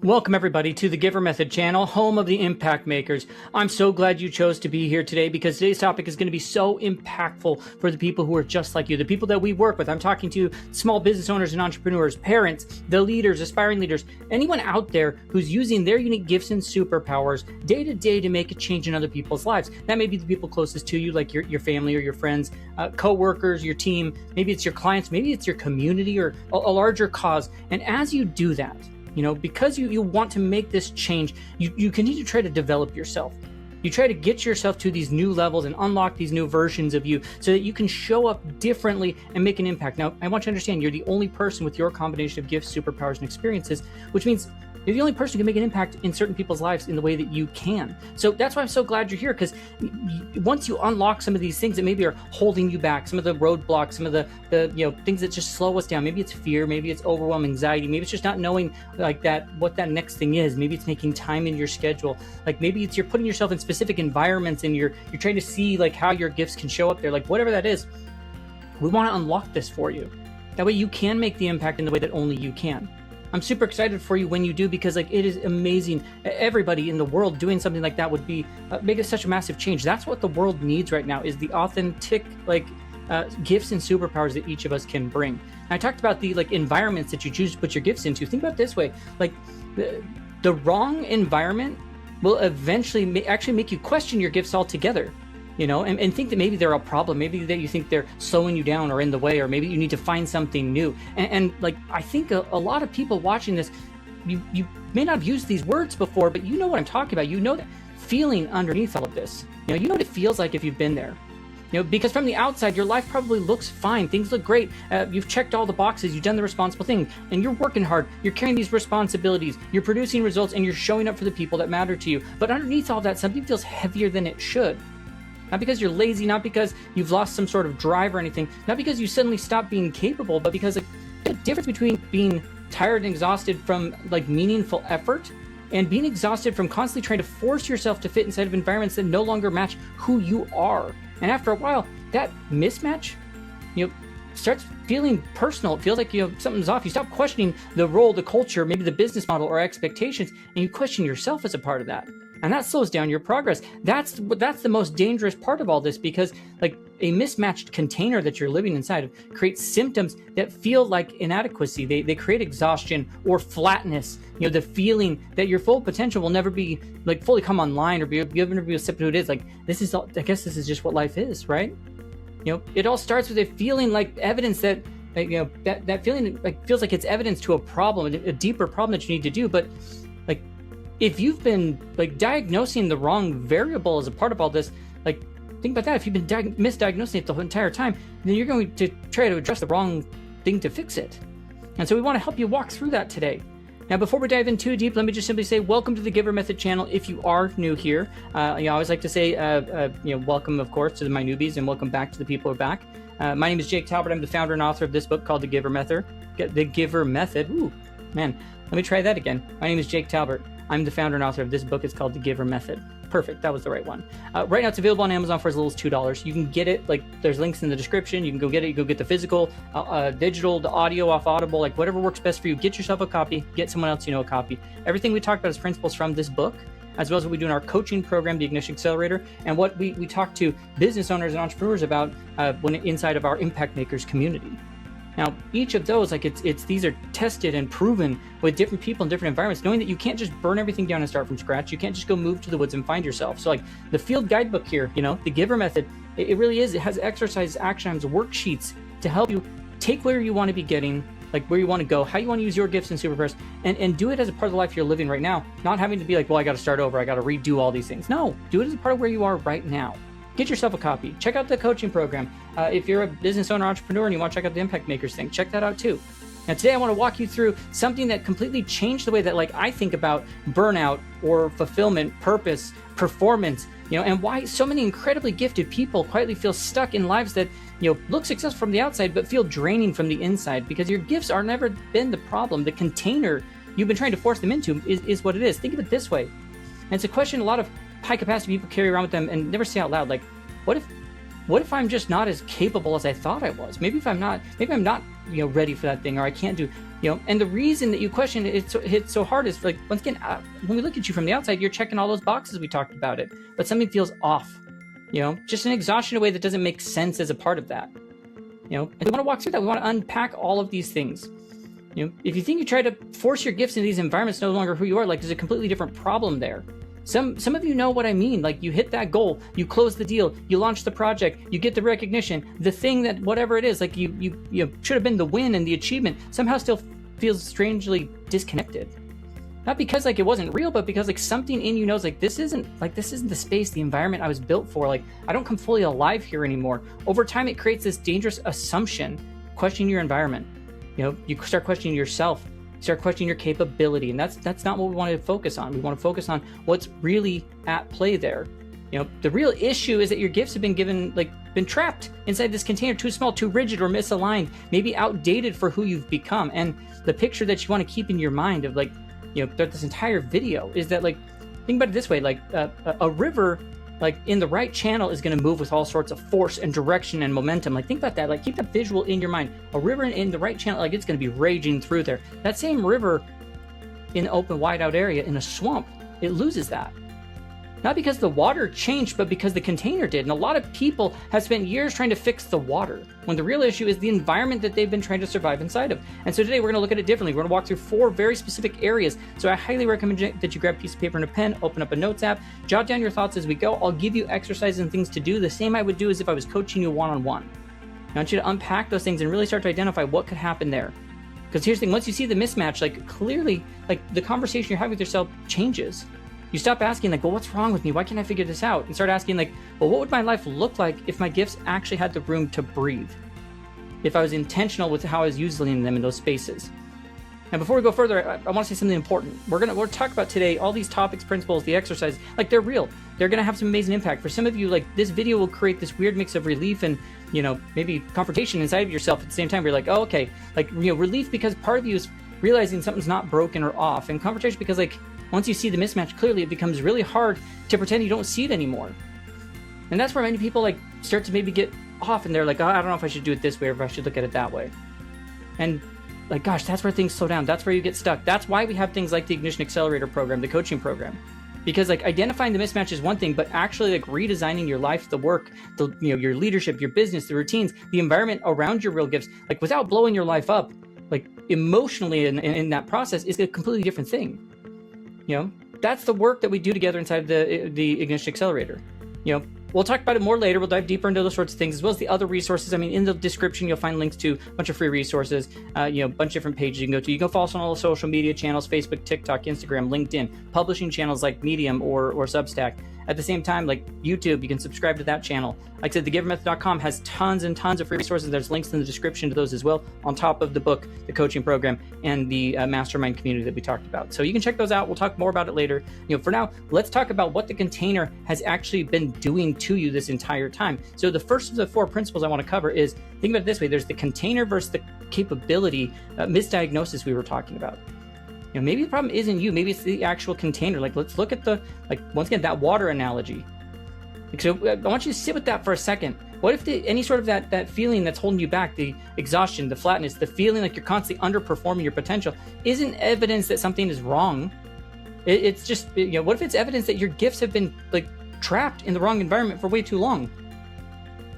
Welcome everybody to the Giver Method channel, home of the impact makers. I'm so glad you chose to be here today because today's topic is going to be so impactful for the people who are just like you, the people that we work with. I'm talking to small business owners and entrepreneurs, parents, the leaders, aspiring leaders, anyone out there who's using their unique gifts and superpowers day to day to make a change in other people's lives. That may be the people closest to you, like your family or your friends, co-workers, your team, maybe it's your clients, maybe it's your community or a larger cause. And as you do that, because you want to make this change, you continue to try to develop yourself. You try to get yourself to these new levels and unlock these new versions of you so that you can show up differently and make an impact. Now, I want you to understand you're the only person with your combination of gifts, superpowers, and experiences, which means you're the only person who can make an impact in certain people's lives in the way that you can. So that's why I'm so glad you're here, because once you unlock some of these things that maybe are holding you back, some of the roadblocks, some of the things that just slow us down, maybe it's fear, maybe it's overwhelm, anxiety, maybe it's just not knowing what that next thing is. Maybe it's making time in your schedule. Like maybe it's you're putting yourself in specific environments and you're trying to see like how your gifts can show up there, like whatever that is. We want to unlock this for you. That way you can make the impact in the way that only you can. I'm super excited for you when you do, because it is amazing. Everybody in the world doing something like that would be make it such a massive change. That's what the world needs right now, is the authentic gifts and superpowers that each of us can bring. And I talked about the environments that you choose to put your gifts into. Think about it this way: the wrong environment will eventually actually make you question your gifts altogether. And think that maybe they're a problem, maybe that you think they're slowing you down or in the way, or maybe you need to find something new. And I think a lot of people watching this, you may not have used these words before, but you know what I'm talking about. You know that feeling underneath all of this. You know what it feels like if you've been there. Because from the outside, your life probably looks fine. Things look great. You've checked all the boxes. You've done the responsible thing, and you're working hard. You're carrying these responsibilities. You're producing results, and you're showing up for the people that matter to you. But underneath all that, something feels heavier than it should. Not because you're lazy, not because you've lost some sort of drive or anything, not because you suddenly stopped being capable, but because the difference between being tired and exhausted from meaningful effort and being exhausted from constantly trying to force yourself to fit inside of environments that no longer match who you are. And after a while, that mismatch, starts feeling personal. It feels like something's off. You stop questioning the role, the culture, maybe the business model or expectations, and you question yourself as a part of that. And that slows down your progress. That's the most dangerous part of all this, because a mismatched container that you're living inside of creates symptoms that feel like inadequacy. They create exhaustion or flatness. The feeling that your full potential will never be fully come online, or you'll never be accepted who it is. I guess this is just what life is, right? It all starts with a feeling like evidence that that feeling feels like it's evidence to a problem, a deeper problem that you need to do. But if you've been diagnosing the wrong variable as a part of all this, think about that. If you've been misdiagnosing it the whole entire time, then you're going to try to address the wrong thing to fix it. And so we want to help you walk through that today. Now, before we dive in too deep, let me just simply say welcome to the Giver Method channel. If you are new here, I always like to say, welcome, of course, to my newbies, and welcome back to the people who are back. My name is Jake Talbert. I'm the founder and author of this book called The Giver Method. The Giver Method. Ooh, man, let me try that again. My name is Jake Talbert. I'm the founder and author of this book. It's called The Giver Method. Perfect. That was the right one. Right now, it's available on Amazon for as little as $2. You can get it. There's links in the description. You can go get it. You go get the physical, digital, the audio off Audible, whatever works best for you. Get yourself a copy. Get someone else a copy. Everything we talked about is principles from this book, as well as what we do in our coaching program, the Ignition Accelerator, and what we talk to business owners and entrepreneurs about when inside of our Impact Makers community. Now, each of those, these are tested and proven with different people in different environments, knowing that you can't just burn everything down and start from scratch. You can't just go move to the woods and find yourself. So the field guidebook here, the Giver Method, it really is. It has exercise, action items, worksheets to help you take where you want to be getting, where you want to go, how you want to use your gifts and superpowers, and do it as a part of the life you're living right now, not having to be I got to start over. I got to redo all these things. No, do it as a part of where you are right now. Get yourself a copy. Check out the coaching program. If you're a business owner, entrepreneur, and you want to check out the Impact Makers thing, check that out too. Now, today I want to walk you through something that completely changed the way that I think about burnout or fulfillment, purpose, performance, and why so many incredibly gifted people quietly feel stuck in lives that, look successful from the outside, but feel draining from the inside, because your gifts are never been the problem. The container you've been trying to force them into is what it is. Think of it this way. And it's a question a lot of high capacity people carry around with them and never say out loud, what if what if I'm just not as capable as I thought I was? Maybe I'm not, ready for that thing, or I can't do, and the reason that you question it hits so hard is like, once again, when we look at you from the outside, you're checking all those boxes we talked about it, but something feels off, just an exhaustion in a way that doesn't make sense as a part of that. And we want to walk through that. We want to unpack all of these things. If you think you try to force your gifts into these environments no longer who you are, like there's a completely different problem there. Some of you know what I mean. Like you hit that goal, you close the deal, you launch the project, you get the recognition, the thing that whatever it is, like you should have been the win and the achievement, somehow still feels strangely disconnected. Not because like it wasn't real, but because like something in you knows like this isn't the space, the environment I was built for. Like I don't come fully alive here anymore. Over time, it creates this dangerous assumption, questioning your environment. You start questioning yourself. Start questioning your capability, and that's not what we want to focus on. We want to focus on what's really at play there. The real issue is that your gifts have been trapped inside this container, too small, too rigid, or misaligned, maybe outdated for who you've become. And the picture that you want to keep in your mind of throughout this entire video is that think about it this way, a river in the right channel is going to move with all sorts of force and direction and momentum. Think about that. Keep that visual in your mind. A river in the right channel, it's going to be raging through there. That same river in an open, wide out area in a swamp, it loses that. Not because the water changed, but because the container did. And a lot of people have spent years trying to fix the water, when the real issue is the environment that they've been trying to survive inside of. And so today we're going to look at it differently. We're going to walk through 4 very specific areas. So I highly recommend that you grab a piece of paper and a pen, open up a notes app, jot down your thoughts as we go. I'll give you exercises and things to do, the same I would do as if I was coaching you one-on-one. I want you to unpack those things and really start to identify what could happen there. Because here's the thing, once you see the mismatch, clearly, the conversation you're having with yourself changes. You stop asking well, what's wrong with me? Why can't I figure this out? And start asking well, what would my life look like if my gifts actually had the room to breathe? If I was intentional with how I was using them in those spaces. And before we go further, I want to say something important. We're talk about today all these topics, principles, the exercise, they're real. They're going to have some amazing impact. For some of you, this video will create this weird mix of relief and, maybe confrontation inside of yourself at the same time. Where you're oh, okay, relief because part of you is realizing something's not broken or off, and confrontation because once you see the mismatch clearly, it becomes really hard to pretend you don't see it anymore. And that's where many people start to maybe get off, and they're oh, I don't know if I should do it this way or if I should look at it that way. And gosh, that's where things slow down. That's where you get stuck. That's why we have things like the Ignition Accelerator program, the coaching program. Because identifying the mismatch is one thing, but actually redesigning your life, the work, your leadership, your business, the routines, the environment around your real gifts, without blowing your life up, emotionally in that process is a completely different thing. That's the work that we do together inside the Ignition Accelerator. We'll talk about it more later. We'll dive deeper into those sorts of things, as well as the other resources. In the description, you'll find links to a bunch of free resources, a bunch of different pages you can go to. You can follow us on all the social media channels, Facebook, TikTok, Instagram, LinkedIn, publishing channels like Medium or Substack. At the same time, YouTube, you can subscribe to that channel. Like I said, thegivermethod.com has tons and tons of free resources. There's links in the description to those as well, on top of the book, the coaching program, and the mastermind community that we talked about. So you can check those out. We'll talk more about it later. For now, let's talk about what the container has actually been doing to you this entire time. So the first of the 4 principles I want to cover is, think about it this way. There's the container versus the capability misdiagnosis we were talking about. Maybe the problem isn't you. Maybe it's the actual container. Let's look at once again, that water analogy. So I want you to sit with that for a second. What if any sort of that feeling that's holding you back, the exhaustion, the flatness, the feeling like you're constantly underperforming your potential, isn't evidence that something is wrong? It's just, what if it's evidence that your gifts have been trapped in the wrong environment for way too long?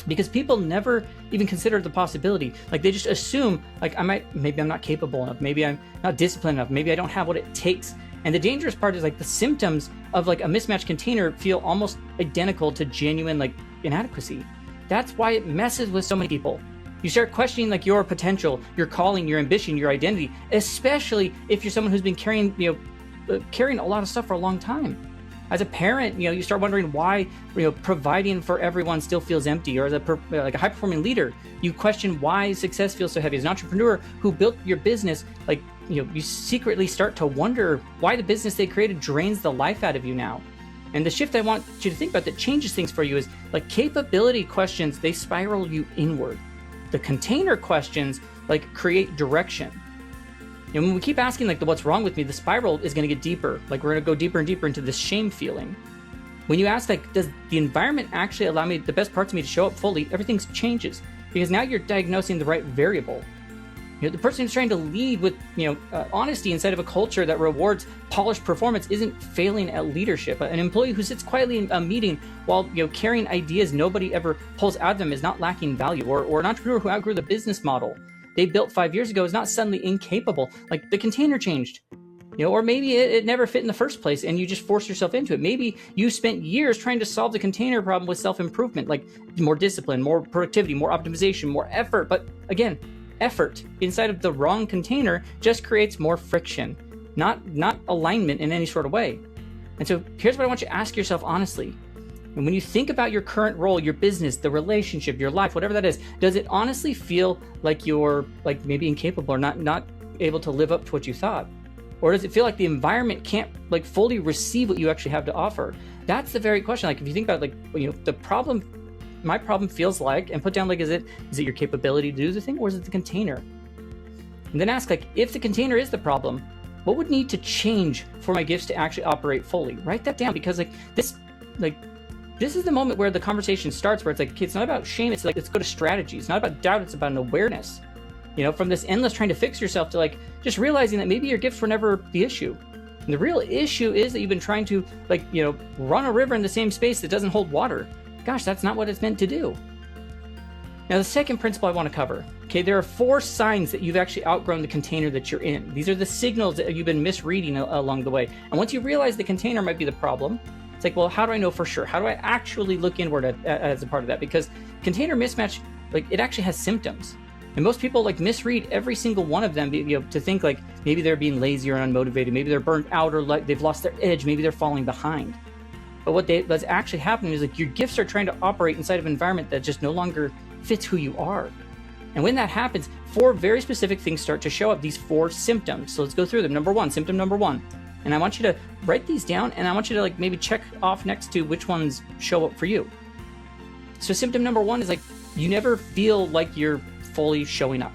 Because people never even consider the possibility. They just assume, maybe I'm not capable enough, maybe I'm not disciplined enough, maybe I don't have what it takes. And the dangerous part is the symptoms of a mismatched container feel almost identical to genuine inadequacy. That's why it messes with so many people. You start questioning your potential, your calling, your ambition, your identity, especially if you're someone who's been carrying a lot of stuff for a long time. As a parent, you start wondering why, providing for everyone still feels empty. Or as a high-performing leader, you question why success feels so heavy. As an entrepreneur who built your business, you secretly start to wonder why the business they created drains the life out of you now. And the shift I want you to think about that changes things for you is capability questions, they spiral you inward. The container questions create direction. And when we keep asking what's wrong with me, the spiral is going to get deeper. We're going to go deeper and deeper into this shame feeling. When you ask, like, does the environment actually allow me the best parts of me to show up fully, everything changes, because now you're diagnosing the right variable. The person who's trying to lead with honesty inside of a culture that rewards polished performance isn't failing at leadership. An employee who sits quietly in a meeting while carrying ideas nobody ever pulls out of them is not lacking value. Or an entrepreneur who outgrew the business model they built 5 years ago is not suddenly incapable. Like, the container changed. Or maybe it never fit in the first place and you just forced yourself into it. Maybe you spent years trying to solve the container problem with self-improvement, like more discipline, more productivity, more optimization, more effort. But again, effort inside of the wrong container just creates more friction, not alignment in any sort of way. And so here's what I want you to ask yourself honestly. And when you think about your current role, your business, the relationship, your life, whatever that is, does it honestly feel like you're like maybe incapable or not able to live up to what you thought? Or does it feel like the environment can't like fully receive what you actually have to offer? That's the very question. Like, if you think about the problem, my problem feels like, and put down like, is it your capability to do the thing, or is it the container? And then ask, like, if the container is the problem, what would need to change for my gifts to actually operate fully? Write that down, because this is the moment where the conversation starts, where it's like, okay, it's not about shame, it's like, let's go to strategy. It's not about doubt, it's about an awareness. From this endless trying to fix yourself to like just realizing that maybe your gifts were never the issue. And the real issue is that you've been trying to run a river in the same space that doesn't hold water. Gosh, that's not what it's meant to do. Now, the second principle I want to cover, okay, there are 4 signs that you've actually outgrown the container that you're in. These are the signals that you've been misreading along the way. And once you realize the container might be the problem, it's like, well, how do I know for sure? How do I actually look inward as a part of that? Because container mismatch, it actually has symptoms. And most people misread every single one of them, to think like maybe they're being lazy or unmotivated, maybe they're burnt out, or like they've lost their edge, maybe they're falling behind. But what's actually happening is your gifts are trying to operate inside of an environment that just no longer fits who you are. And when that happens, 4 very specific things start to show up, these 4 symptoms. So let's go through them. Symptom number 1. And I want you to write these down, and I want you to maybe check off next to which ones show up for you. So symptom number 1 is you never feel like you're fully showing up.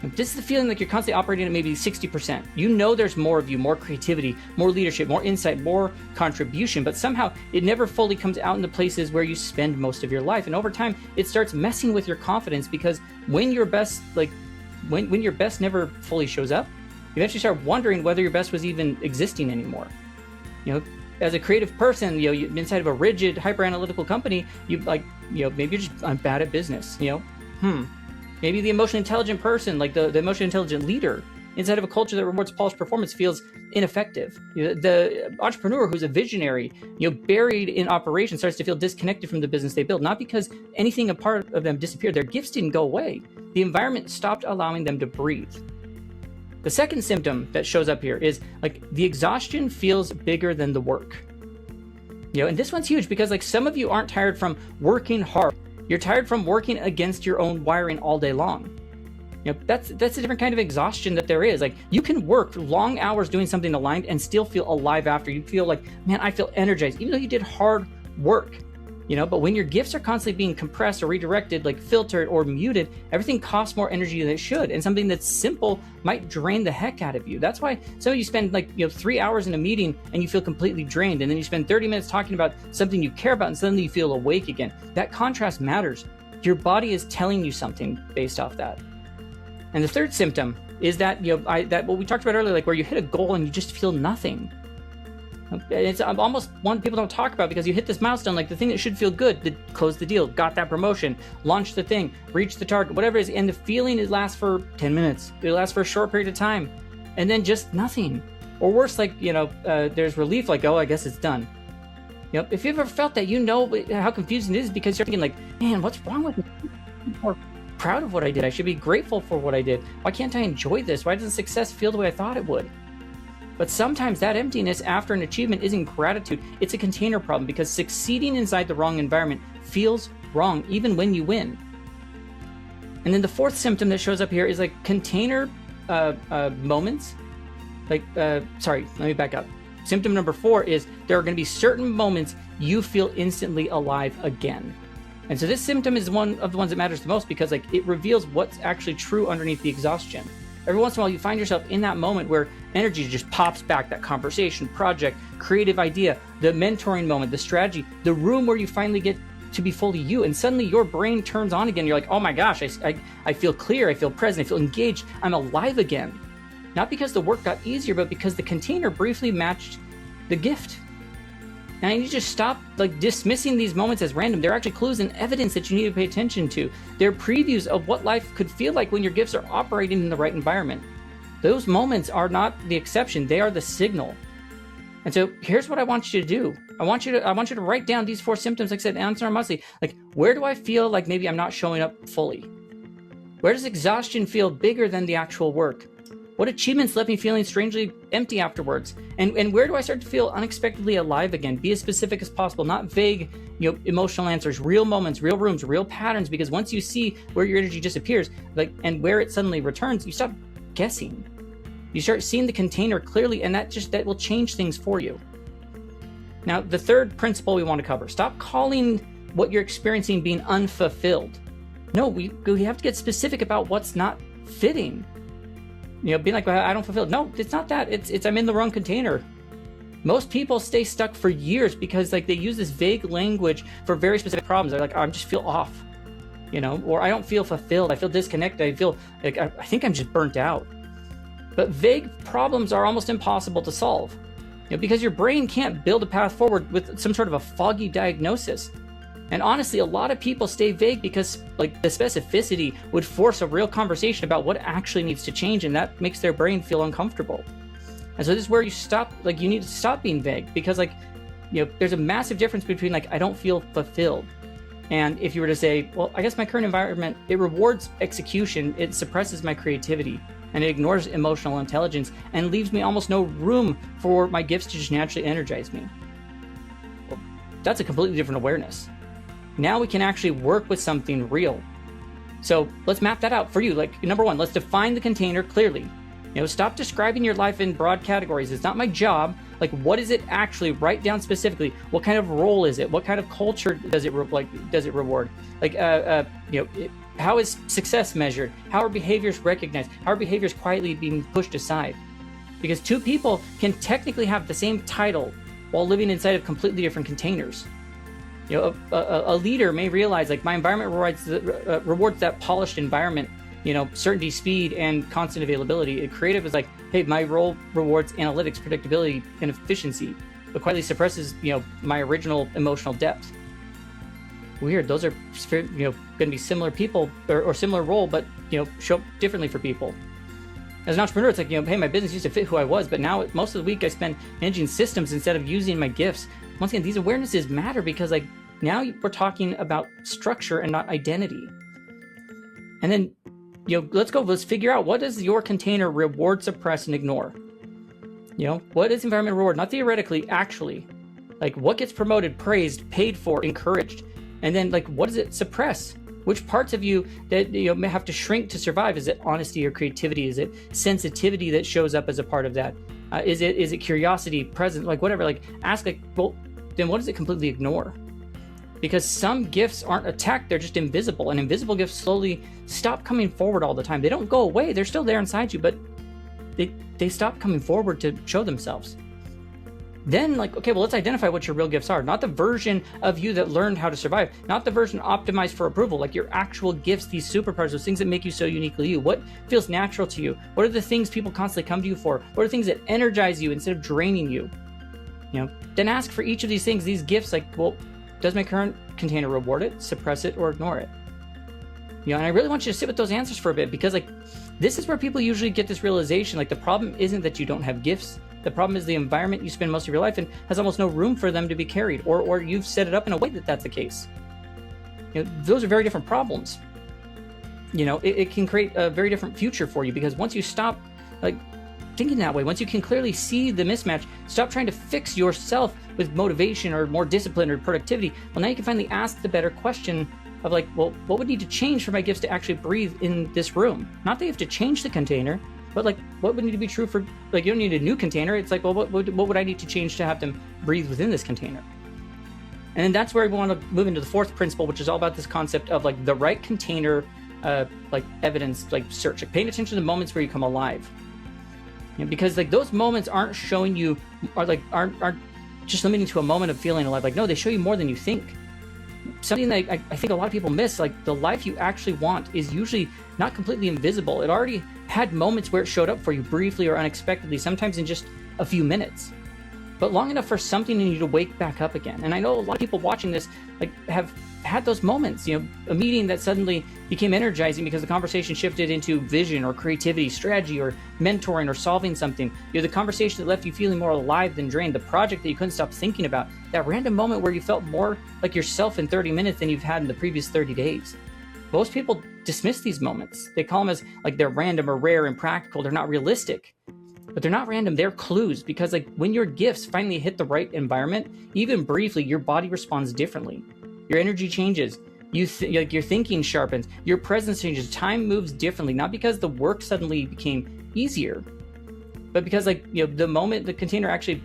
This is the feeling like you're constantly operating at maybe 60%. There's more of you, more creativity, more leadership, more insight, more contribution, but somehow it never fully comes out in the places where you spend most of your life. And over time, it starts messing with your confidence, because when your best, when your best never fully shows up, you eventually start wondering whether your best was even existing anymore. As a creative person, inside of a rigid, hyper-analytical company, maybe you're just, I'm bad at business, Maybe the emotionally intelligent person, the emotionally intelligent leader, inside of a culture that rewards polished performance, feels ineffective. The entrepreneur who's a visionary, buried in operation, starts to feel disconnected from the business they build, not because anything a part of them disappeared. Their gifts didn't go away. The environment stopped allowing them to breathe. The second symptom that shows up here is the exhaustion feels bigger than the work. And this one's huge, because some of you aren't tired from working hard. You're tired from working against your own wiring all day long. That's a different kind of exhaustion that there is. You can work long hours doing something aligned and still feel alive after. You feel man, I feel energized, even though you did hard work. But when your gifts are constantly being compressed or redirected, filtered or muted, everything costs more energy than it should. And something that's simple might drain the heck out of you. That's why some of you spend 3 hours in a meeting and you feel completely drained. And then you spend 30 minutes talking about something you care about and suddenly you feel awake again. That contrast matters. Your body is telling you something based off that. And the third symptom is that, that what we talked about earlier, where you hit a goal and you just feel nothing. It's almost one people don't talk about, because you hit this milestone, the thing that should feel good, close the deal, got that promotion, launched the thing, reached the target, whatever it is, and the feeling it lasts for 10 minutes. It lasts for a short period of time, and then just nothing. Or worse, there's relief, oh, I guess it's done. If you've ever felt that, how confusing it is, because you're thinking man, what's wrong with me? I'm more proud of what I did. I should be grateful for what I did. Why can't I enjoy this? Why doesn't success feel the way I thought it would? But sometimes that emptiness after an achievement isn't gratitude, it's a container problem, because succeeding inside the wrong environment feels wrong even when you win. And then the fourth symptom that shows up here is container moments. Sorry, let me back up. Symptom number 4 is there are going to be certain moments you feel instantly alive again. And so this symptom is one of the ones that matters the most, because it reveals what's actually true underneath the exhaustion. Every once in a while, you find yourself in that moment where energy just pops back, that conversation, project, creative idea, the mentoring moment, the strategy, the room where you finally get to be fully you, and suddenly your brain turns on again. You're like, oh my gosh, I feel clear, I feel present, I feel engaged, I'm alive again. Not because the work got easier, but because the container briefly matched the gift. And I need you to stop dismissing these moments as random. They're actually clues and evidence that you need to pay attention to. They're previews of what life could feel like when your gifts are operating in the right environment. Those moments are not the exception, they are the signal. And so here's what I want you to do. I want you to write down these 4 symptoms, like I said, answer monthly. Like, where do I feel like maybe I'm not showing up fully? Where does exhaustion feel bigger than the actual work? What achievements left me feeling strangely empty afterwards? And where do I start to feel unexpectedly alive again? Be as specific as possible, not vague, emotional answers, real moments, real rooms, real patterns, because once you see where your energy disappears, and where it suddenly returns, you stop guessing. You start seeing the container clearly, and that will change things for you. Now, the third principle we want to cover, stop calling what you're experiencing being unfulfilled. No, we have to get specific about what's not fitting. Being like, well, I don't fulfill. No, it's not that. It's I'm in the wrong container. Most people stay stuck for years because they use this vague language for very specific problems. They're like, I just feel off, or I don't feel fulfilled. I feel disconnected. I feel like I think I'm just burnt out. But vague problems are almost impossible to solve, because your brain can't build a path forward with some sort of a foggy diagnosis. And honestly, a lot of people stay vague because the specificity would force a real conversation about what actually needs to change, and that makes their brain feel uncomfortable. And so this is where you stop, you need to stop being vague, because there's a massive difference between I don't feel fulfilled. And if you were to say, well, I guess my current environment, it rewards execution, it suppresses my creativity, and it ignores emotional intelligence and leaves me almost no room for my gifts to just naturally energize me. Well, that's a completely different awareness. Now we can actually work with something real. So let's map that out for you. Number 1, let's define the container clearly. Stop describing your life in broad categories. It's not my job. What is it actually? Write down specifically. What kind of role is it? What kind of culture does it reward? How is success measured? How are behaviors recognized? How are behaviors quietly being pushed aside? Because 2 people can technically have the same title while living inside of completely different containers. A leader may realize my environment rewards that polished environment, certainty, speed, and constant availability. A creative is hey, my role rewards analytics, predictability, and efficiency, but quietly suppresses, my original emotional depth. Weird. Those are, going to be similar people or similar role, but, show up differently for people. As an entrepreneur, it's hey, my business used to fit who I was, but now most of the week I spend managing systems instead of using my gifts. Once again, these awarenesses matter because now we're talking about structure and not identity. And then, let's figure out, what does your container reward, suppress, and ignore? What is environment reward? Not theoretically, actually. What gets promoted, praised, paid for, encouraged? And then what does it suppress? Which parts of you that may have to shrink to survive? Is it honesty or creativity? Is it sensitivity that shows up as a part of that? Is it curiosity, present, whatever? Ask well, then what does it completely ignore? Because some gifts aren't attacked, they're just invisible, and invisible gifts slowly stop coming forward all the time. They don't go away, they're still there inside you, but they stop coming forward to show themselves. Then okay, well, let's identify what your real gifts are. Not the version of you that learned how to survive, not the version optimized for approval, your actual gifts, these superpowers, those things that make you so uniquely you. What feels natural to you? What are the things people constantly come to you for? What are the things that energize you instead of draining you? Then ask for each of these things, these gifts, well, does my current container reward it, suppress it, or ignore it? And I really want you to sit with those answers for a bit, because this is where people usually get this realization, the problem isn't that you don't have gifts. The problem is the environment you spend most of your life in has almost no room for them to be carried, or you've set it up in a way that that's the case. Those are very different problems. It can create a very different future for you, because once you stop thinking that way, once you can clearly see the mismatch, stop trying to fix yourself with motivation or more discipline or productivity. Well, now you can finally ask the better question of well, what would need to change for my gifts to actually breathe in this room? Not that you have to change the container, but what would need to be true for, you don't need a new container. It's well, what would I need to change to have them breathe within this container? And then that's where we want to move into the 4th principle, which is all about this concept of the right container, evidence, search, paying attention to the moments where you come alive. Because like those moments aren't showing you, aren't just limiting to a moment of feeling alive. Like, no, they show you more than you think. Something that I think a lot of people miss, like the life you actually want is usually not completely invisible. It already had moments where it showed up for you briefly or unexpectedly, sometimes in just a few minutes, but long enough for something in you to wake back up again. And I know a lot of people watching this like have had those moments, a meeting that suddenly became energizing because the conversation shifted into vision or creativity, strategy or mentoring or solving something. The conversation that left you feeling more alive than drained, the project that you couldn't stop thinking about, that random moment where you felt more like yourself in 30 minutes than you've had in the previous 30 days. Most people dismiss these moments. They call them as like they're random or rare and practical. They're not realistic. But they're not random, they're clues, because like when your gifts finally hit the right environment, even briefly, your body responds differently. Your energy changes, your thinking sharpens, your presence changes, time moves differently, not because the work suddenly became easier, but because the moment the container actually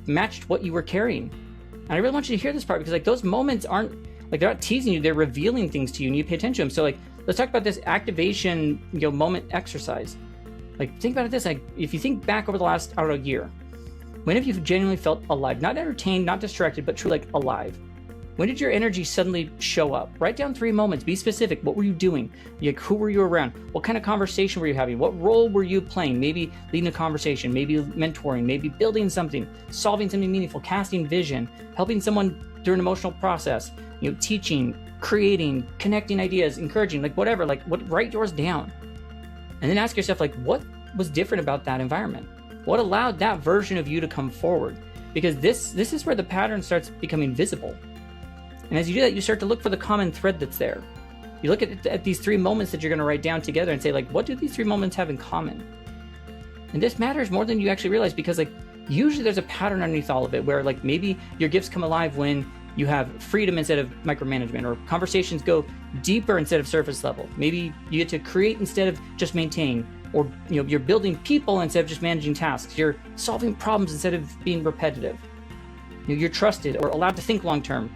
matched what you were carrying. And I really want you to hear this part, because those moments aren't they're not teasing you, they're revealing things to you, and you pay attention to them. So let's talk about this activation moment exercise. Think about it this, if you think back over the last, year, when have you genuinely felt alive? Not entertained, not distracted, but truly alive. When did your energy suddenly show up? Write down 3 moments, be specific. What were you doing? Who were you around? What kind of conversation were you having? What role were you playing? Maybe leading a conversation, maybe mentoring, maybe building something, solving something meaningful, casting vision, helping someone through an emotional process, teaching, creating, connecting ideas, encouraging, whatever, write yours down. And then ask yourself, what was different about that environment? What allowed that version of you to come forward? Because this is where the pattern starts becoming visible. And as you do that, you start to look for the common thread that's there. You look at these 3 moments that you're going to write down together and say, what do these 3 moments have in common? And this matters more than you actually realize, because usually there's a pattern underneath all of it where maybe your gifts come alive when you have freedom instead of micromanagement, or conversations go deeper instead of surface level. Maybe you get to create instead of just maintain, or you're building people instead of just managing tasks. You're solving problems instead of being repetitive. You're trusted or allowed to think long term.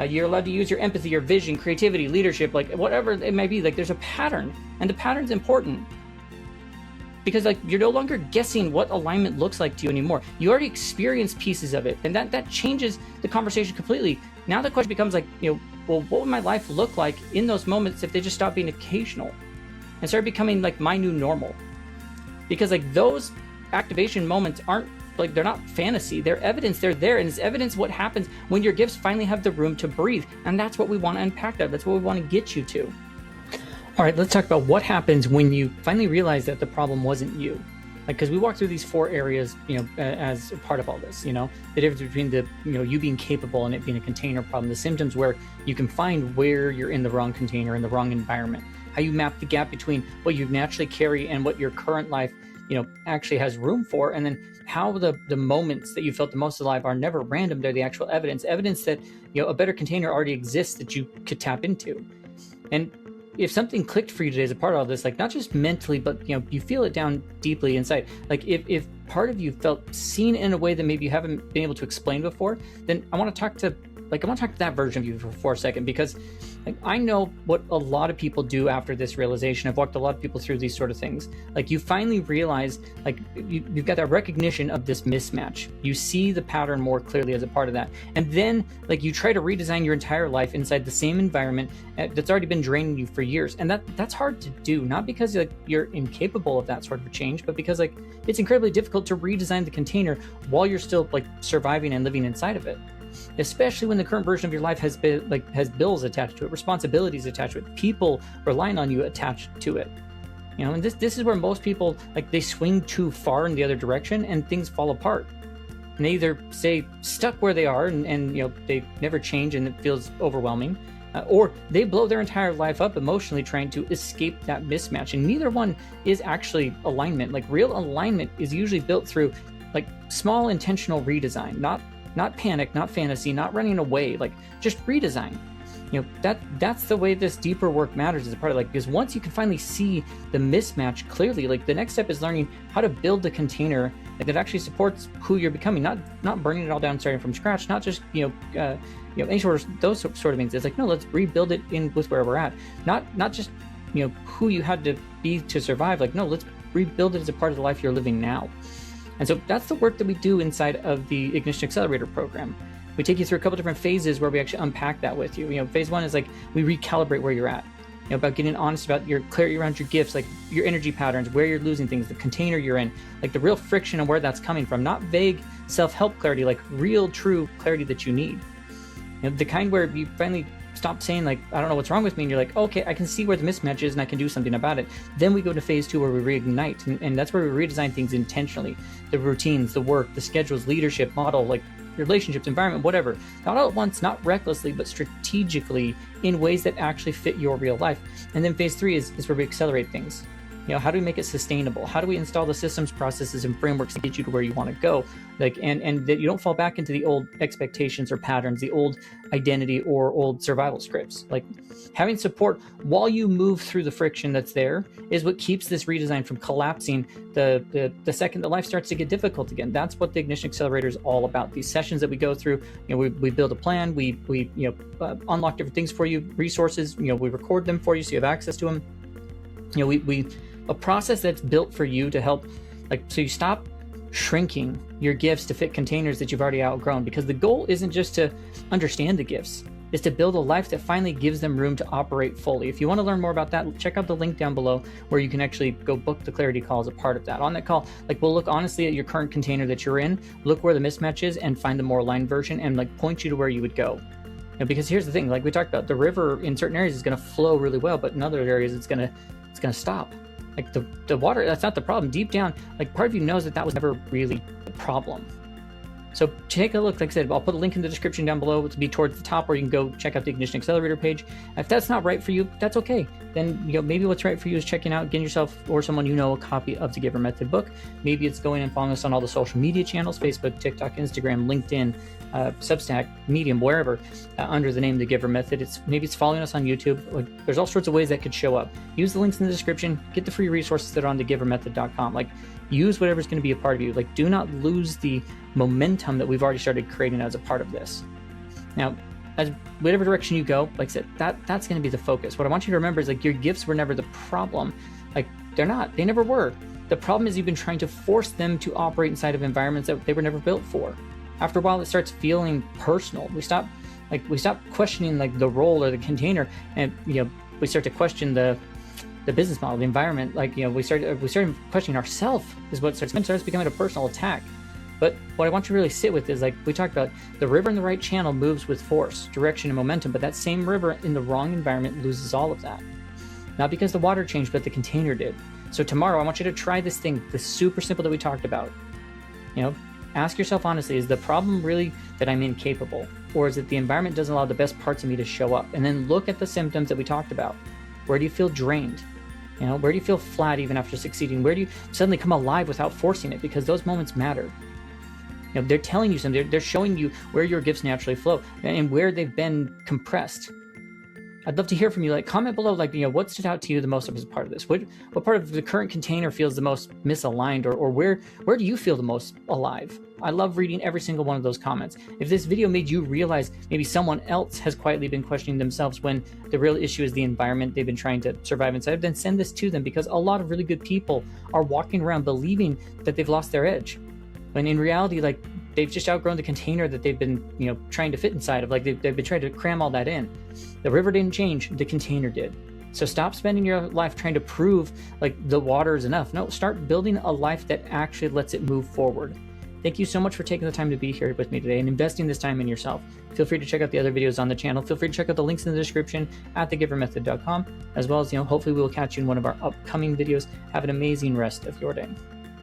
You're allowed to use your empathy, your vision, creativity, leadership, whatever it may be. There's a pattern, and the pattern's important. Because you're no longer guessing what alignment looks like to you anymore. You already experienced pieces of it, and that changes the conversation completely. Now the question becomes well, what would my life look like in those moments if they just stopped being occasional and started becoming my new normal? Because those activation moments aren't they're not fantasy, they're evidence, they're there, and it's evidence what happens when your gifts finally have the room to breathe. And that's what we want to unpack that. That's what we want to get you to. All right, let's talk about what happens when you finally realize that the problem wasn't you. Because we walk through these 4 areas, as a part of all this, the difference between the, you being capable and it being a container problem, the symptoms where you can find where you're in the wrong container, in the wrong environment, how you map the gap between what you naturally carry and what your current life, actually has room for, and then how the moments that you felt the most alive are never random. They're the actual evidence that, a better container already exists that you could tap into. And if something clicked for you today as a part of all this, not just mentally, but you feel it down deeply inside. If part of you felt seen in a way that maybe you haven't been able to explain before, then I want to talk to that version of you for a second, because I know what a lot of people do after this realization. I've walked a lot of people through these sort of things. You finally realize, you've got that recognition of this mismatch. You see the pattern more clearly as a part of that. And then, you try to redesign your entire life inside the same environment that's already been draining you for years. And that's hard to do, not because you're incapable of that sort of change, but because it's incredibly difficult to redesign the container while you're still surviving and living inside of it. Especially when the current version of your life has bills attached to it, responsibilities attached to it, people relying on you attached to it. And this is where most people they swing too far in the other direction and things fall apart. And they either stay stuck where they are and they never change and it feels overwhelming, or they blow their entire life up emotionally trying to escape that mismatch. And neither one is actually alignment. Real alignment is usually built through small intentional redesign, not panic, not fantasy, not running away, just redesign. That's the way this deeper work matters as a part of because once you can finally see the mismatch clearly, the next step is learning how to build a container that actually supports who you're becoming, not burning it all down, starting from scratch, not just, any sort of those sort of things. It's no, let's rebuild it in with where we're at. Not just, who you had to be to survive. No, let's rebuild it as a part of the life you're living now. And so that's the work that we do inside of the Ignition Accelerator program. We take you through a couple different phases where we actually unpack that with you. Phase one is like we recalibrate where you're at. About getting honest about your clarity around your gifts, like your energy patterns, where you're losing things, the container you're in, like the real friction and where that's coming from. Not vague self-help clarity, like real, true clarity that you need. The kind where you finally stop saying like, I don't know what's wrong with me, and you're like, okay, I can see where the mismatch is and I can do something about it. Then we go to phase two where we reignite, and that's where we redesign things intentionally. The routines, the work, the schedules, leadership, model, like relationships, environment, whatever. Not all at once, not recklessly, but strategically in ways that actually fit your real life. And then phase three is where we accelerate things. How do we make it sustainable? How do we install the systems, processes, and frameworks to get you to where you want to go? Like, and that you don't fall back into the old expectations or patterns, the old identity or old survival scripts. Like having support while you move through the friction that's there is what keeps this redesign from collapsing the second the life starts to get difficult again. That's what the Ignition Accelerator is all about. These sessions that we go through, we build a plan, we unlock different things for you, resources, we record them for you so you have access to them. We a process that's built for you to help, so you stop shrinking your gifts to fit containers that you've already outgrown, because the goal isn't just to understand the gifts, it's to build a life that finally gives them room to operate fully. If you want to learn more about that, check out the link down below where you can actually go book the clarity call as a part of that. On that call, we'll look honestly at your current container that you're in, look where the mismatch is, and find the more aligned version, and point you to where you would go. Because here's the thing, like we talked about, the river in certain areas is going to flow really well, but in other areas it's going to stop. Like the water, that's not the problem. Deep down, part of you knows that was never really the problem. So take a look. Like I said, I'll put a link in the description down below. It'll be towards the top where you can go check out the Ignition Accelerator page. If that's not right for you, that's okay. Then maybe what's right for you is checking out, getting yourself or someone a copy of the Giver Method book. Maybe it's going and following us on all the social media channels, Facebook, TikTok, Instagram, LinkedIn, Substack, Medium, wherever, under the name The Giver Method. Maybe it's following us on YouTube. There's all sorts of ways that could show up. Use the links in the description. Get the free resources that are on thegivermethod.com. Use whatever's going to be a part of you. Do not lose the momentum that we've already started creating as a part of this. Now, as whatever direction you go, like I said, that's going to be the focus. What I want you to remember is your gifts were never the problem. They're not. They never were. The problem is you've been trying to force them to operate inside of environments that they were never built for. After a while, it starts feeling personal. We stop questioning the role or the container, and we start to question the business model, the environment. We started questioning ourselves is what starts becoming a personal attack. But what I want you to really sit with is, we talked about, the river in the right channel moves with force, direction, and momentum, but that same river in the wrong environment loses all of that. Not because the water changed, but the container did. So tomorrow, I want you to try this thing, this super simple that we talked about. Ask yourself honestly, is the problem really that I'm incapable? Or is it the environment doesn't allow the best parts of me to show up? And then look at the symptoms that we talked about. Where do you feel drained? Where do you feel flat even after succeeding? Where do you suddenly come alive without forcing it? Because those moments matter. They're telling you something. They're showing you where your gifts naturally flow and where they've been compressed. I'd love to hear from you. Comment below, what stood out to you the most as a part of this? What part of the current container feels the most misaligned, or where do you feel the most alive? I love reading every single one of those comments. If this video made you realize maybe someone else has quietly been questioning themselves when the real issue is the environment they've been trying to survive inside, then send this to them, because a lot of really good people are walking around believing that they've lost their edge, when in reality, they've just outgrown the container that they've been, trying to fit inside of. They've been trying to cram all that in. The river didn't change, the container did. So stop spending your life trying to prove the water is enough. No, start building a life that actually lets it move forward. Thank you so much for taking the time to be here with me today and investing this time in yourself. Feel free to check out the other videos on the channel. Feel free to check out the links in the description at thegivermethod.com, as well as, hopefully we will catch you in one of our upcoming videos. Have an amazing rest of your day.